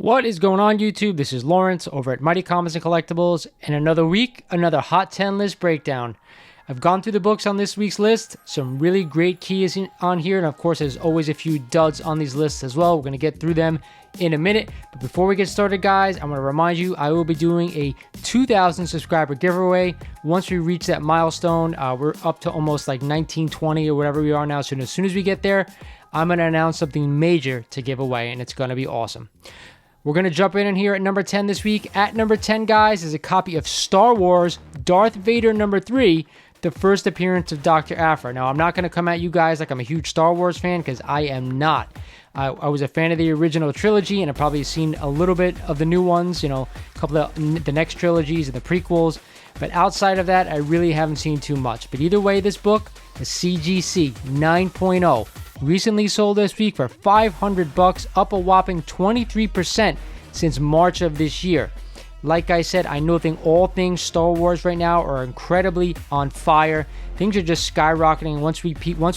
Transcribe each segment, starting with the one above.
What is going on, YouTube? This is Lawrence over at Mighty Comics and Collectibles, and another week, another Hot 10 list breakdown. I've gone through the books on this week's list, some really great keys on here, and of course there's always a few duds on these lists as well. We're going to get through them in a minute, but before we get started, guys, I'm going to remind you I will be doing a 2,000 subscriber giveaway. Once we reach that milestone, we're up to almost like 1920 or whatever we are now, so as soon as we get there, I'm going to announce something major to give away, and it's going to be awesome. We're going to jump in here at number 10 this week. At number 10, guys, is a copy of Star Wars Darth Vader number 3, the first appearance of Dr. Aphra. Now, I'm not going to come at you guys like I'm a huge Star Wars fan, because I am not. I was a fan of the original trilogy, and I've probably seen a little bit of the new ones, you know, a couple of the next trilogies and the prequels. But outside of that, I really haven't seen too much. But either way, this book, the CGC 9.0, recently sold this week for $500, up a whopping 23% since March of this year. Like I said, I know all things Star Wars right now are incredibly on fire. Things are just skyrocketing. Once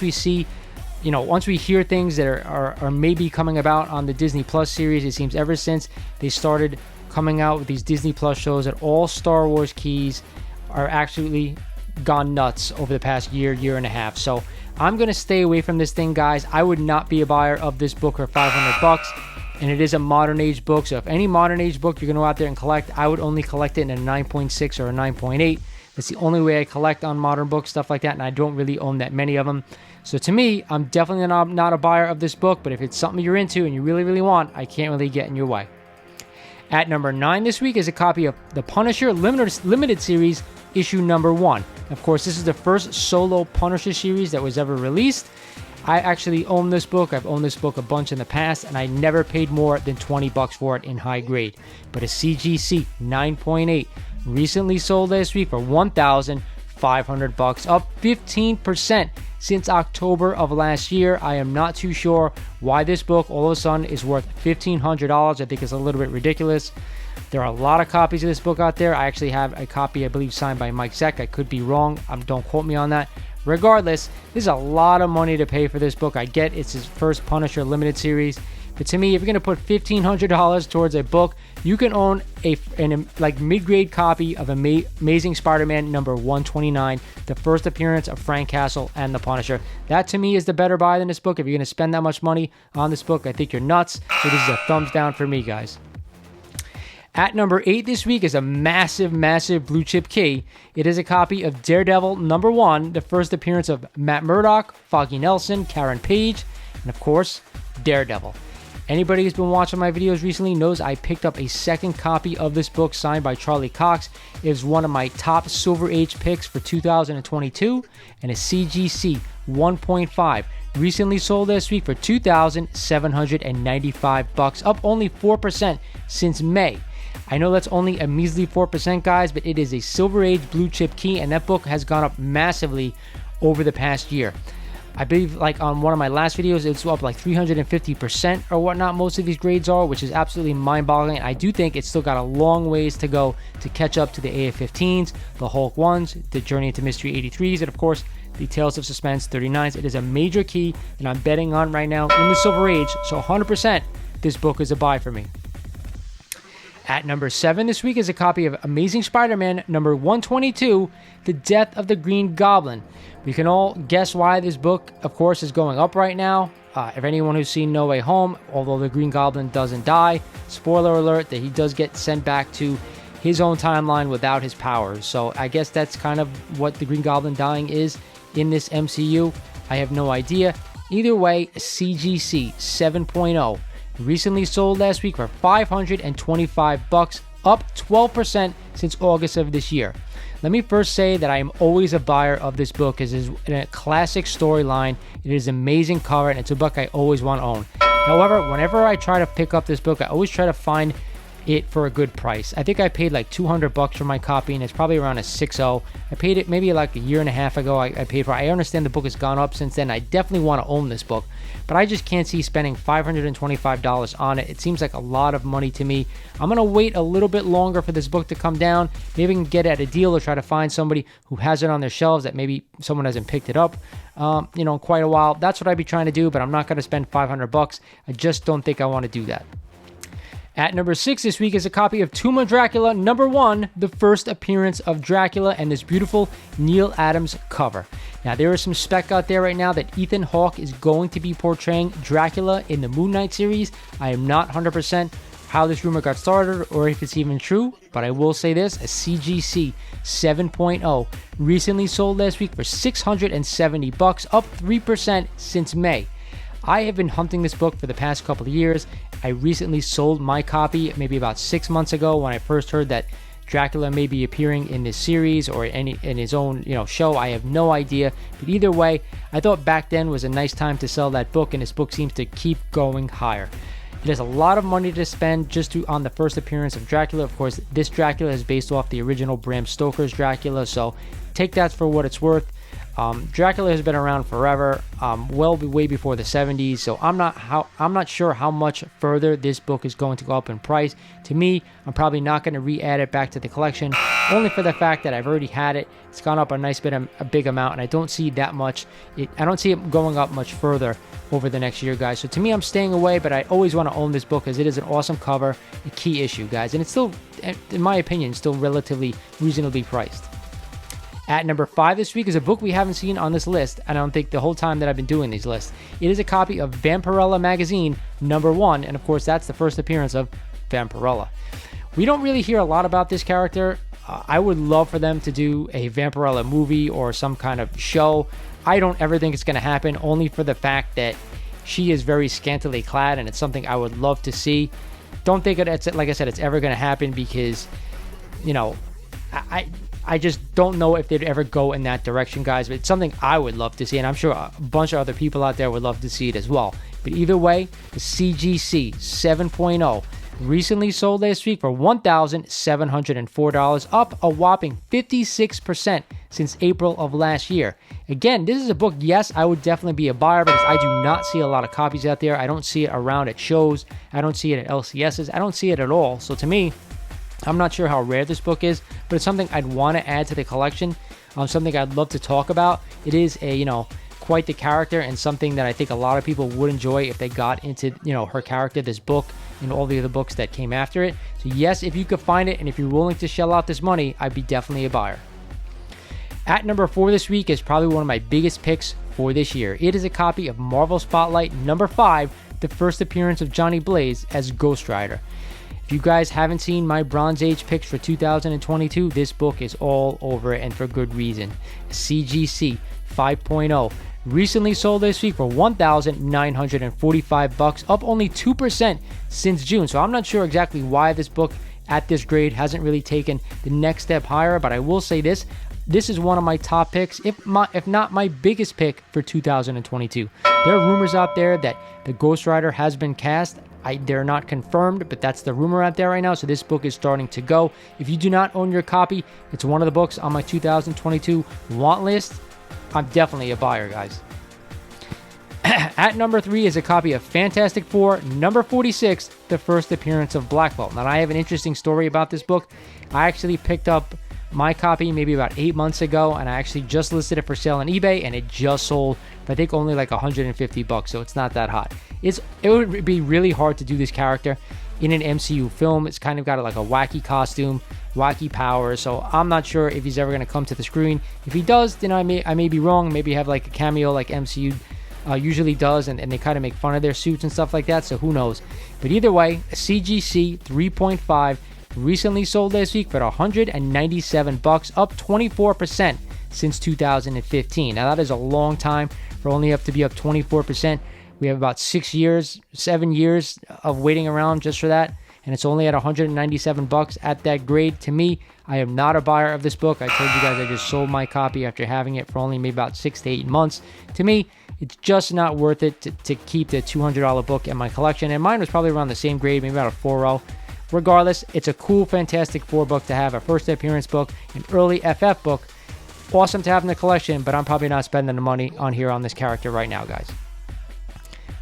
we see, you know, once we hear things that are maybe coming about on the Disney Plus series, it seems ever since they started coming out with these Disney Plus shows that all Star Wars keys are actually gone nuts over the past year and a half. So I'm going to stay away from this thing, guys. I would not be a buyer of this book for $500, and it is a modern age book. So if any modern age book you're going to go out there and collect, I would only collect it in a 9.6 or a 9.8. That's the only way I collect on modern books, stuff like that, and I don't really own that many of them. So to me, I'm definitely not a buyer of this book, but if it's something you're into and you really, really want, I can't really get in your way. At number 9 this week is a copy of The Punisher Limited Series, issue number 1. Of course, this is the first solo Punisher series that was ever released. I actually own this book. I've owned this book a bunch in the past, and I never paid more than $20 for it in high grade. But a CGC 9.8 recently sold this week for $1,500, up 15% since October of last year. I am not too sure why this book all of a sudden is worth $1,500. I think it's a little bit ridiculous. There are a lot of copies of this book out there. I actually have a copy, I believe, signed by Mike Zeck. I could be wrong. Don't quote me on that. Regardless, this is a lot of money to pay for this book. I get it's his first Punisher limited series. But to me, if you're going to put $1,500 towards a book, you can own a mid-grade copy of Amazing Spider-Man number 129, the first appearance of Frank Castle and the Punisher. That, to me, is the better buy than this book. If you're going to spend that much money on this book, I think you're nuts. So this is a thumbs down for me, guys. At number 8 this week is a massive, massive blue chip key. It is a copy of Daredevil number 1, the first appearance of Matt Murdock, Foggy Nelson, Karen Page, and of course, Daredevil. Anybody who's been watching my videos recently knows I picked up a second copy of this book signed by Charlie Cox. It is one of my top Silver Age picks for 2022, and a CGC 1.5. Recently sold this week for $2,795, up only 4% since May. I know that's only a measly 4%, guys, but it is a Silver Age blue chip key, and that book has gone up massively over the past year. I believe, like on one of my last videos, it's up like 350% or whatnot. Most of these grades are, which is absolutely mind-boggling. I do think it's still got a long ways to go to catch up to the AF-15s, the Hulk 1s, the Journey into Mystery 83s, and of course, the Tales of Suspense 39s. It is a major key that I'm betting on right now in the Silver Age, so 100% this book is a buy for me. At number 7 this week is a copy of Amazing Spider-Man number 122, The Death of the Green Goblin. We can all guess why this book, of course, is going up right now. If anyone who's seen No Way Home, although the Green Goblin doesn't die, spoiler alert, that he does get sent back to his own timeline without his powers. So I guess that's kind of what the Green Goblin dying is in this MCU. I have no idea. Either way, CGC 7.0. Recently sold last week for $525, up 12% since August of this year. Let me first say that I am always a buyer of this book, as it is a classic storyline. It is an amazing cover, and it's a book I always want to own. However, whenever I try to pick up this book, I always try to find it for a good price. I think I paid like $200 for my copy, and it's probably around a 6.0. I paid it maybe like a year and a half ago. I paid for it. I understand the book has gone up since then. I definitely want to own this book, but I just can't see spending $525 on it. It seems like a lot of money to me. I'm going to wait a little bit longer for this book to come down. Maybe I can get it at a deal or try to find somebody who has it on their shelves that maybe someone hasn't picked it up in quite a while. That's what I'd be trying to do, but I'm not going to spend $500. I just don't think I want to do that. At number 6 this week is a copy of Tomb of Dracula #1, the first appearance of Dracula, and this beautiful Neil Adams cover. Now, there is some spec out there right now that Ethan Hawke is going to be portraying Dracula in the Moon Knight series. I am not 100% how this rumor got started or if it's even true, but I will say this, a CGC 7.0 recently sold last week for $670, up 3% since May. I have been hunting this book for the past couple of years. I recently sold my copy maybe about 6 months ago when I first heard that Dracula may be appearing in this series or in his own show. I have no idea, but either way, I thought back then was a nice time to sell that book, and this book seems to keep going higher. It has a lot of money to spend just on the first appearance of Dracula. Of course, this Dracula is based off the original Bram Stoker's Dracula, so take that for what it's worth. Dracula has been around forever, way before the 70s, so I'm not sure how much further this book is going to go up in price. To me, I'm probably not going to re-add it back to the collection, only for the fact that I've already had it. It's gone up a big amount, and I don't see that much. I don't see it going up much further over the next year, guys. So to me, I'm staying away, but I always want to own this book because it is an awesome cover, a key issue, guys, and it's still, in my opinion, still relatively reasonably priced. At number 5 this week is a book we haven't seen on this list, and I don't think the whole time that I've been doing these lists. It is a copy of Vampirella magazine #1, and of course that's the first appearance of Vampirella. We don't really hear a lot about this character. I would love for them to do a Vampirella movie or some kind of show. I don't ever think it's going to happen, only for the fact that she is very scantily clad, and it's something I would love to see. Don't think it's, like I said, it's ever going to happen because, I just don't know if they'd ever go in that direction, guys. But it's something I would love to see, and I'm sure a bunch of other people out there would love to see it as well. But either way, the CGC 7.0 recently sold last week for $1,704, up a whopping 56% since April of last year. Again, this is a book, yes, I would definitely be a buyer because I do not see a lot of copies out there. I don't see it around at shows. I don't see it at LCSs. I don't see it at all. So to me, I'm not sure how rare this book is, but it's something I'd want to add to the collection. Something I'd love to talk about. It is quite the character, and something that I think a lot of people would enjoy if they got into, her character, this book, and all the other books that came after it. So yes, if you could find it, and if you're willing to shell out this money, I'd be definitely a buyer. At number 4 this week is probably one of my biggest picks for this year. It is a copy of Marvel Spotlight #5, the first appearance of Johnny Blaze as Ghost Rider. If you guys haven't seen my Bronze Age picks for 2022, this book is all over it, and for good reason. CGC 5.0 recently sold this week for $1,945, up only 2% since June. So I'm not sure exactly why this book at this grade hasn't really taken the next step higher, but I will say this. This is one of my top picks, if not my biggest pick for 2022. There are rumors out there that the Ghost Rider has been cast. They're not confirmed, but that's the rumor out there right now, so this book is starting to go. If you do not own your copy, it's one of the books on my 2022 want list. I'm definitely a buyer, guys. At number 3 is a copy of Fantastic Four #46, the first appearance of Black Bolt. Now, I have an interesting story about this book. I actually picked up my copy maybe about 8 months ago, and I actually just listed it for sale on eBay, and it just sold for I think only like $150, so it's not that hot. It would be really hard to do this character in an MCU film. It's kind of got like a wacky costume, wacky powers, so I'm not sure if he's ever going to come to the screen. If he does, then I may be wrong. Maybe have like a cameo like MCU usually does, and they kind of make fun of their suits and stuff like that, so who knows. But either way, CGC 3.5 recently sold last week for $197, up 24% since 2015. Now that is a long time for only to be up 24%. We have about 7 years of waiting around just for that, and it's only at $197 at that grade. To me, I am not a buyer of this book. I told you guys I just sold my copy after having it for only maybe about 6 to 8 months. To me, it's just not worth it to keep the $200 book in my collection, and mine was probably around the same grade, maybe about a 4.0. Regardless, it's a cool Fantastic Four book to have, a first appearance book, an early FF book. Awesome to have in the collection, but I'm probably not spending the money on this character right now, guys.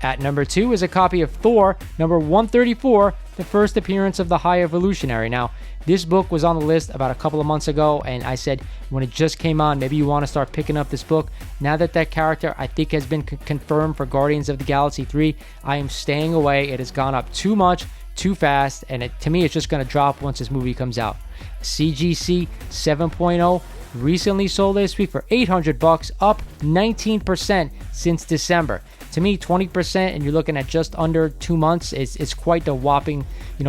At number 2 is a copy of Thor #134, the first appearance of the High Evolutionary. Now, this book was on the list about a couple of months ago, and I said when it just came on, maybe you want to start picking up this book. Now that character, I think, has been confirmed for Guardians of the Galaxy 3, I am staying away. It has gone up too much. too fast, and to me, it's just going to drop once this movie comes out. CGC 7.0 recently sold this week for $800, up 19% since December. To me, 20%, and you're looking at just under 2 months. It's quite the whopping,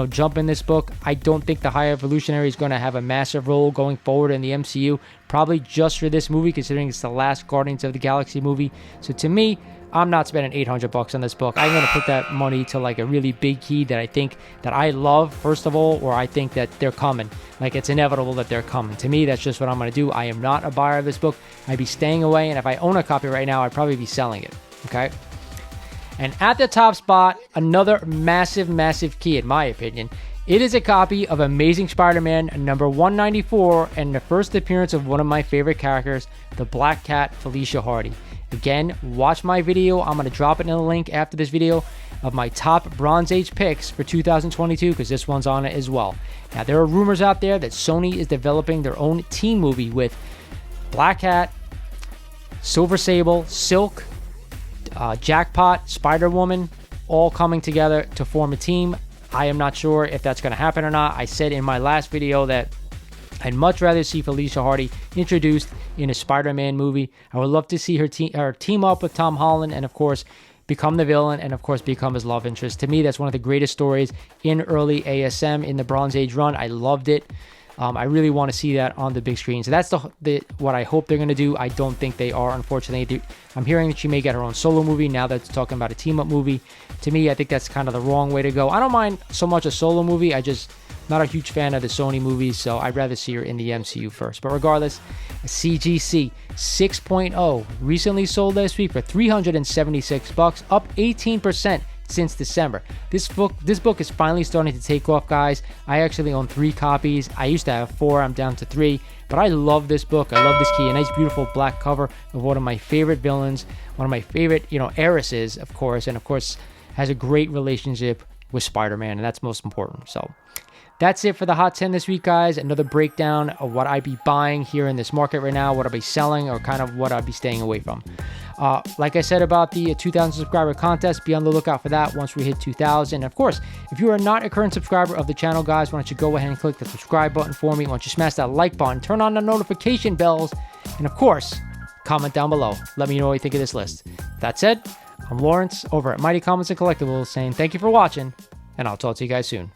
jump in this book. I don't think the High Evolutionary is going to have a massive role going forward in the MCU, probably just for this movie, considering it's the last Guardians of the Galaxy movie. So to me, I'm not spending $800 on this book. I'm going to put that money to like a really big key that I think that I love, first of all, or I think that they're coming. Like, it's inevitable that they're coming. To me, that's just what I'm going to do. I am not a buyer of this book. I'd be staying away, and if I own a copy right now, I'd probably be selling it. Okay? And at the top spot, another massive, massive key, in my opinion. It is a copy of Amazing Spider-Man number 194 and the first appearance of one of my favorite characters, the Black Cat, Felicia Hardy. Again, watch my video. I'm going to drop it in the link after this video of my top Bronze Age picks for 2022 because this one's on it as well. Now, there are rumors out there that Sony is developing their own team movie with Black Cat, Silver Sable, Silk, Jackpot, Spider-Woman, all coming together to form a team. I am not sure if that's going to happen or not. I said in my last video that I'd much rather see Felicia Hardy introduced in a Spider-Man movie. I would love to see her team up with Tom Holland and, of course, become the villain and, of course, become his love interest. To me, that's one of the greatest stories in early ASM in the Bronze Age run. I loved it. I really want to see that on the big screen. So that's what I hope they're going to do. I don't think they are, unfortunately. I'm hearing that she may get her own solo movie now that it's talking about a team-up movie. To me, I think that's kind of the wrong way to go. I don't mind so much a solo movie. I just not a huge fan of the Sony movies, so I'd rather see her in the MCU first. But regardless, CGC 6.0 recently sold this week for $376, up 18% since December. This book is finally starting to take off, guys. I actually own 3 copies. I used to have 4. I'm down to 3. But I love this book. I love this key. A nice, beautiful black cover of one of my favorite villains, one of my favorite, heiresses, of course, and of course has a great relationship with Spider-Man, and that's most important. So that's it for the Hot 10 this week, guys. Another breakdown of what I'd be buying here in this market right now, what I'd be selling, or kind of what I'd be staying away from. Like I said about the 2,000 subscriber contest, be on the lookout for that once we hit 2,000. Of course, if you are not a current subscriber of the channel, guys, why don't you go ahead and click the subscribe button for me. Why don't you smash that like button, turn on the notification bells, and of course, comment down below. Let me know what you think of this list. That said, I'm Lawrence over at Mighty Comics and Collectibles saying thank you for watching, and I'll talk to you guys soon.